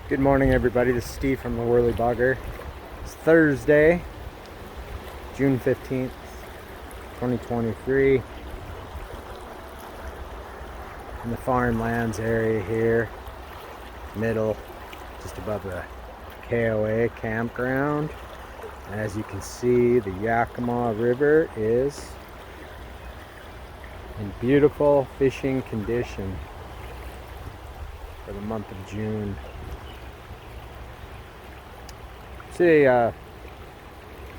Good morning, everybody. This is Steve from the Worley Bugger. It's Thursday, June 15th, 2023. In the Farmlands area here, middle, just above the KOA campground. As you can see, the Yakima River is in beautiful fishing condition for the month of June. See,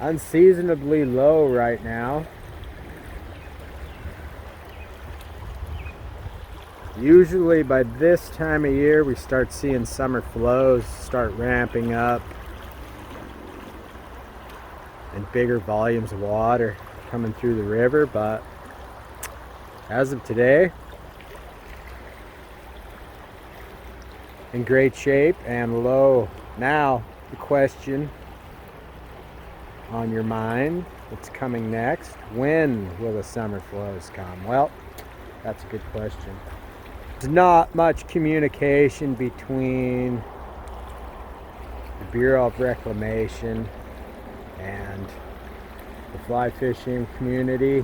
unseasonably low right now. Usually by this time of year we start seeing summer flows start ramping up and bigger volumes of water coming through the river, but as of today, in great shape and low. Now the question on your mind that's coming next: when will the summer flows come? Well, that's a good question. There's not much communication between the Bureau of Reclamation and the fly fishing community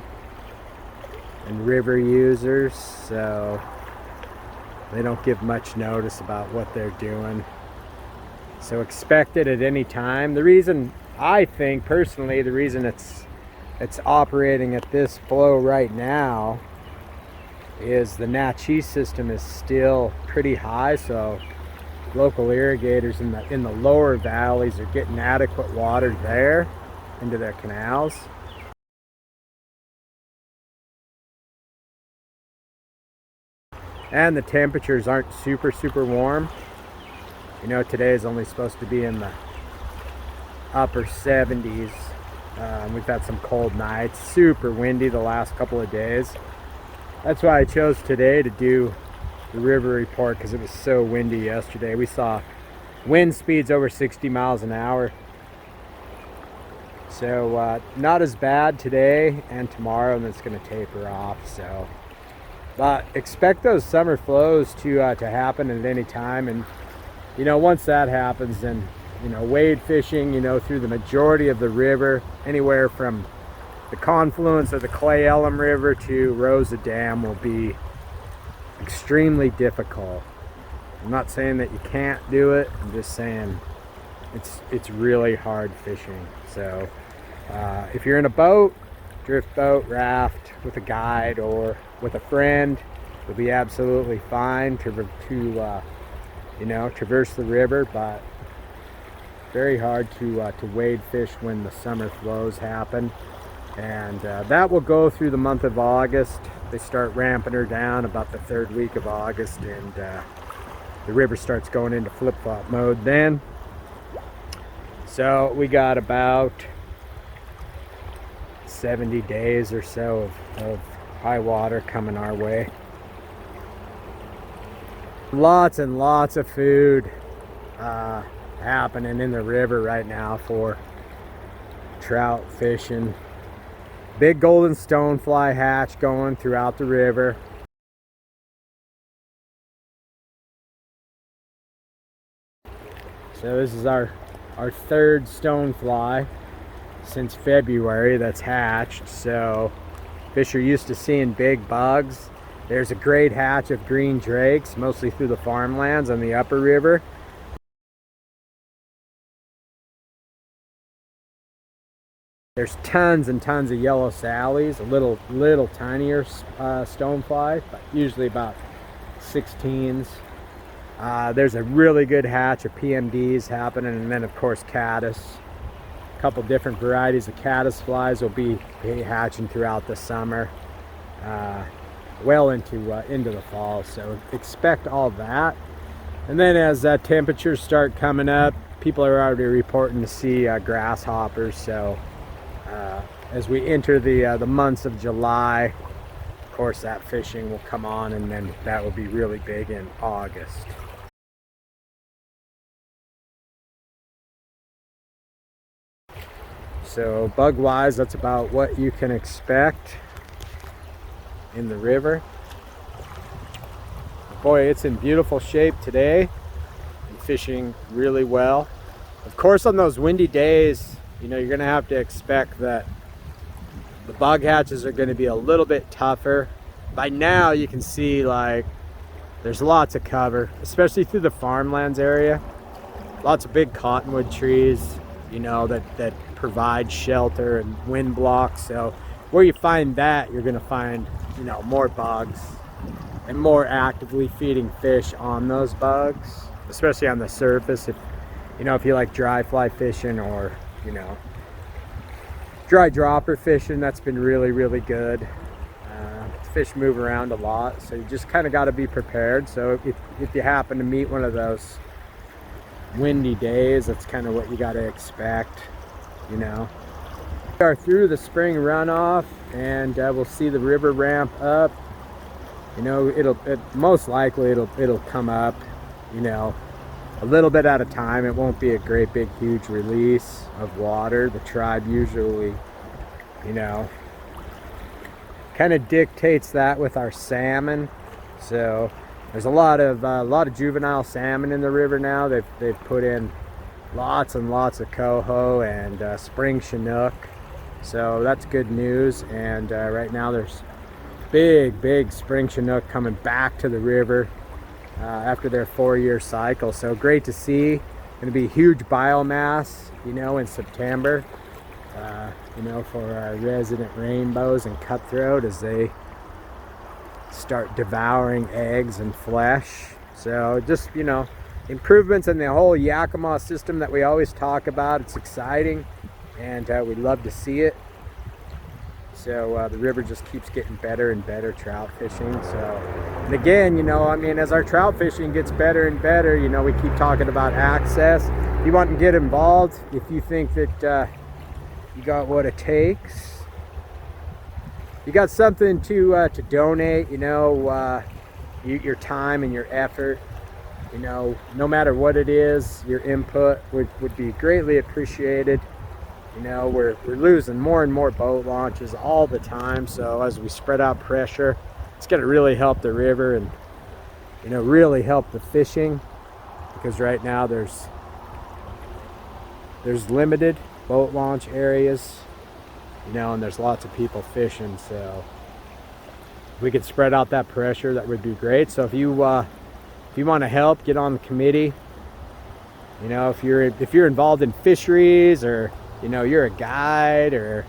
and river users, so they don't give much notice about what they're doing. So expect it at any time. The reason, I think personally, the reason it's operating at this flow right now is the Natchez system is still pretty high, so local irrigators in the lower valleys are getting adequate water there into their canals. And the temperatures aren't super warm. You know, today is only supposed to be in the upper 70s. We've had some cold nights, super windy the last couple of days. That's why I chose today to do the river report, because it was so windy yesterday. We saw wind speeds over 60 miles an hour. So not as bad today and tomorrow, and it's going to taper off. So, but expect those summer flows to happen at any time. And you know, once that happens, then, you know, wade fishing, you know, through the majority of the river, anywhere from the confluence of the Clay Elm River to Rosa Dam, will be extremely difficult. I'm not saying that you can't do it. I'm just saying it's really hard fishing. So if you're in a boat, drift boat, raft, with a guide or with a friend, you'll be absolutely fine to you know, traverse the river, but very hard to wade fish when the summer flows happen. And that will go through the month of August. They start ramping her down about the third week of August, and the river starts going into flip-flop mode then. So we got about 70 days or so of high water coming our way. Lots and lots of food happening in the river right now for trout fishing. Big golden stonefly hatch going throughout the river. So this is our third stonefly since February that's hatched. So fish are used to seeing big bugs. There's a great hatch of green drakes, mostly through the Farmlands on the upper river. There's tons and tons of yellow sallies, a little tinier stonefly, but usually about 16s. There's a really good hatch of PMDs happening, and then of course caddis. A couple different varieties of caddis flies will be hatching throughout the summer. Well into the fall, so expect all that. And then as temperatures start coming up, people are already reporting to see grasshoppers. So as we enter the months of July, of course that fishing will come on, and then that will be really big in August. So bug wise, that's about what you can expect in the river. Boy, it's in beautiful shape today. and fishing really well. Of course, on those windy days, you know, you're gonna have to expect that the bug hatches are gonna be a little bit tougher. By now you can see like there's lots of cover, especially through the Farmlands area. Lots of big cottonwood trees, you know, that provide shelter and wind blocks. So where you find that, you're gonna find, you know, more bugs and more actively feeding fish on those bugs, especially on the surface. If you know, if you like dry fly fishing or, you know, dry dropper fishing, that's been really, really good. Fish move around a lot, so you just kind of got to be prepared. So if you happen to meet one of those windy days, that's kind of what you got to expect, you know. We are through the spring runoff, and we'll see the river ramp up. You know, most likely it'll come up, you know, a little bit at a time. It won't be a great big huge release of water. The tribe usually, you know, kind of dictates that with our salmon. So there's a lot of juvenile salmon in the river now. They've put in lots and lots of coho and spring chinook, so that's good news. And right now there's big spring chinook coming back to the river after their 4-year cycle, so great to see. Going to be huge biomass, you know, in September. You know, for our resident rainbows and cutthroat as they start devouring eggs and flesh. So just, you know, improvements in the whole Yakima system that we always talk about. It's exciting, and we love to see it. So the river just keeps getting better and better trout fishing. So, and again, you know, I mean, as our trout fishing gets better and better, you know, we keep talking about access. If you want to get involved, if you think that you got what it takes, you got something to donate, you know, your time and your effort, you know, no matter what it is, your input would be greatly appreciated. You know, we're losing more and more boat launches all the time, so as we spread out pressure, it's going to really help the river and, you know, really help the fishing, because right now there's limited boat launch areas, you know, and there's lots of people fishing. So if we could spread out that pressure, that would be great. So if you want to help, get on the committee. You know, if you're involved in fisheries, or, you know, you're a guide, or,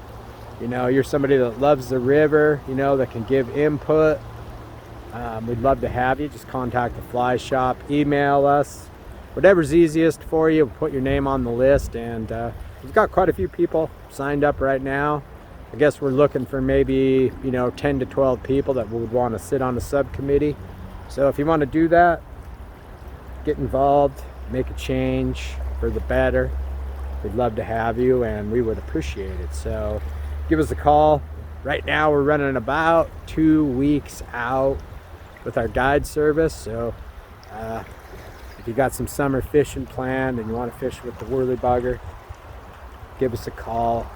you know, you're somebody that loves the river, you know, that can give input, we'd love to have you. Just contact the fly shop, email us, whatever's easiest for you. We'll put your name on the list, and we've got quite a few people signed up right now. I guess we're looking for maybe, you know, 10 to 12 people that would want to sit on the subcommittee. So if you want to do that, get involved, make a change for the better, we'd love to have you, and we would appreciate it. So give us a call. Right now we're running about 2 weeks out with our guide service. So if you got some summer fishing planned and you want to fish with the Worley Bugger, give us a call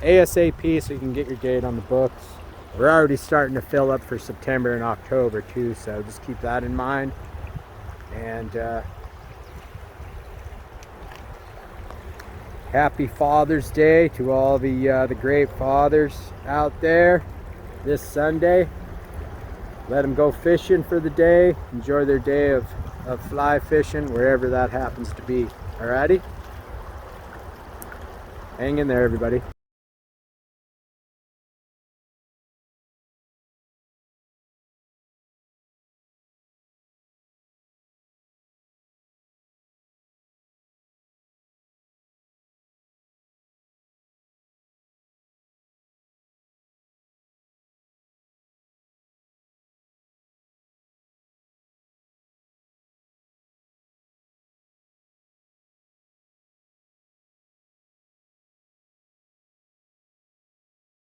ASAP so you can get your date on the books. We're already starting to fill up for September and October too, so just keep that in mind. And happy Father's Day to all the great fathers out there this Sunday. Let them go fishing for the day. Enjoy their day of fly fishing, wherever that happens to be. Alrighty? Hang in there, everybody.